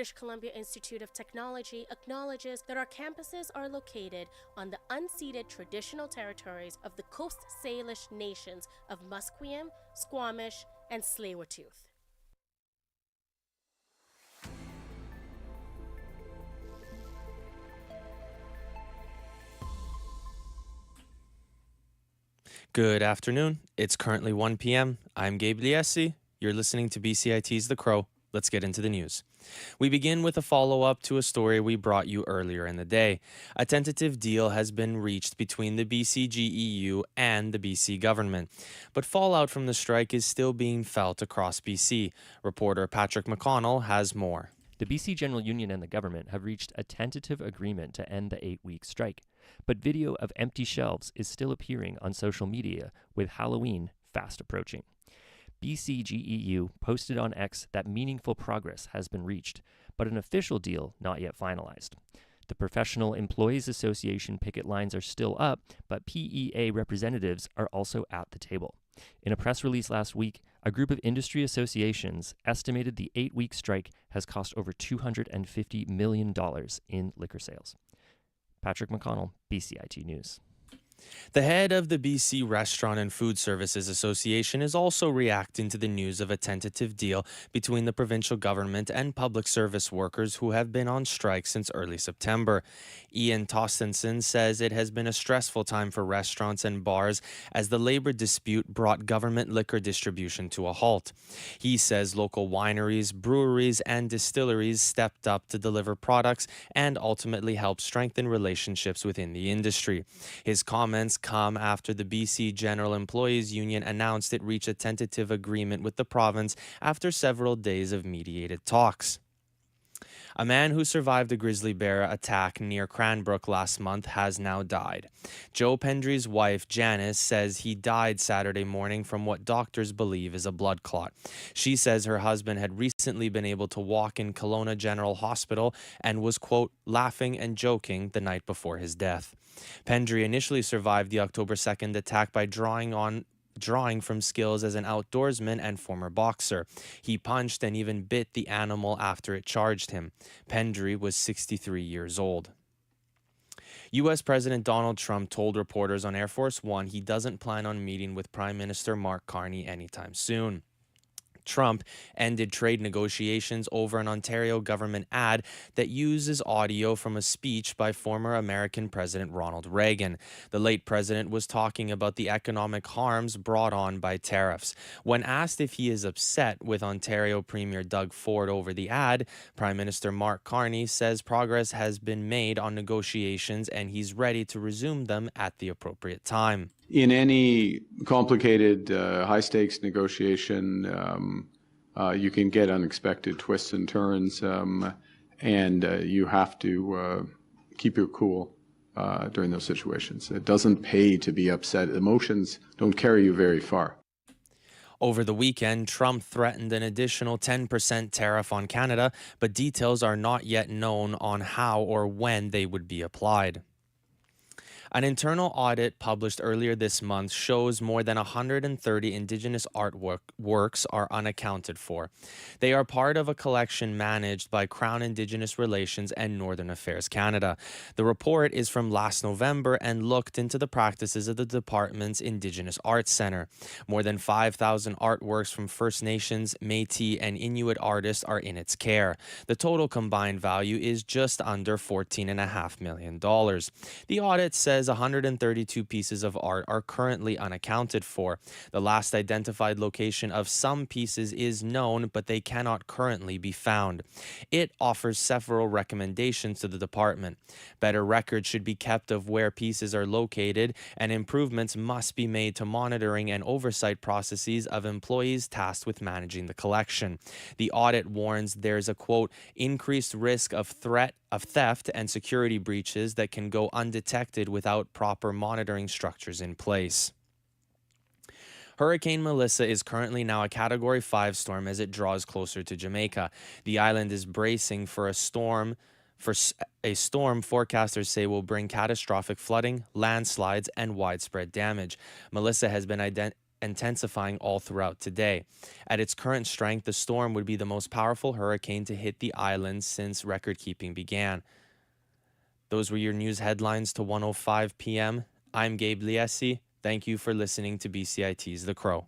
British Columbia Institute of Technology acknowledges that our campuses are located on the unceded traditional territories of the Coast Salish nations of Musqueam, Squamish, and Tsleil-Waututh. Good afternoon. It's currently 1 p.m. I'm Gabe Liesi. You're listening to BCIT's The Crow. Let's get into the news. We begin with a follow-up to a story we brought you earlier in the day. A tentative deal has been reached between the BCGEU and the BC government, but fallout from the strike is still being felt across BC. Reporter Patrick McConnell has more. The BC General Union and the government have reached a tentative agreement to end the 8-week strike, but video of empty shelves is still appearing on social media, with Halloween fast approaching. BCGEU posted on X that meaningful progress has been reached, but an official deal not yet finalized. The Professional Employees Association picket lines are still up, but PEA representatives are also at the table. In a press release last week, a group of industry associations estimated the 8-week strike has cost over $250 million in liquor sales. Patrick McConnell, BCIT News. The head of the BC Restaurant and Food Services Association is also reacting to the news of a tentative deal between the provincial government and public service workers who have been on strike since early September. Ian Tostenson says it has been a stressful time for restaurants and bars as the labor dispute brought government liquor distribution to a halt. He says local wineries, breweries, and distilleries stepped up to deliver products and ultimately help strengthen relationships within the industry. His comments come after the BC General Employees Union announced it reached a tentative agreement with the province after several days of mediated talks. A man who survived a grizzly bear attack near Cranbrook last month has now died. Joe Pendry's wife, Janice, says he died Saturday morning from what doctors believe is a blood clot. She says her husband had recently been able to walk in Kelowna General Hospital and was, quote, laughing and joking the night before his death. Pendry initially survived the October 2nd attack by drawing from skills as an outdoorsman and former boxer. He punched and even bit the animal after it charged him. Pendry was 63 years old. U.S. President Donald Trump told reporters on Air Force One he doesn't plan on meeting with Prime Minister Mark Carney anytime soon. Trump ended trade negotiations over an Ontario government ad that uses audio from a speech by former American President Ronald Reagan. The late president was talking about the economic harms brought on by tariffs. When asked if he is upset with Ontario Premier Doug Ford over the ad, Prime Minister Mark Carney says progress has been made on negotiations and he's ready to resume them at the appropriate time. In any complicated, high-stakes negotiation, you can get unexpected twists and turns, and you have to keep your cool during those situations. It doesn't pay to be upset. Emotions don't carry you very far. Over the weekend, Trump threatened an additional 10% tariff on Canada, but details are not yet known on how or when they would be applied. An internal audit published earlier this month shows more than 130 Indigenous artworks are unaccounted for. They are part of a collection managed by Crown Indigenous Relations and Northern Affairs Canada. The report is from last November and looked into the practices of the department's Indigenous Arts Centre. More than 5,000 artworks from First Nations, Métis, and Inuit artists are in its care. The total combined value is just under $14.5 million. The audit says 132 pieces of art are currently unaccounted for. The last identified location of some pieces is known, but they cannot currently be found. It offers several recommendations to the department. Better records should be kept of where pieces are located, and improvements must be made to monitoring and oversight processes of employees tasked with managing the collection. The audit warns there's a, quote, increased risk of theft and security breaches that can go undetected without proper monitoring structures in place. Hurricane Melissa is currently now a Category 5 storm as it draws closer to Jamaica. The island is bracing for a storm. Forecasters say will bring catastrophic flooding, landslides, and widespread damage. Melissa has been intensifying all throughout today. At its current strength, the storm would be the most powerful hurricane to hit the island since record-keeping began. Those were your news headlines to 1:05 p.m. I'm Gabe Liesi. Thank you for listening to BCIT's The Crow.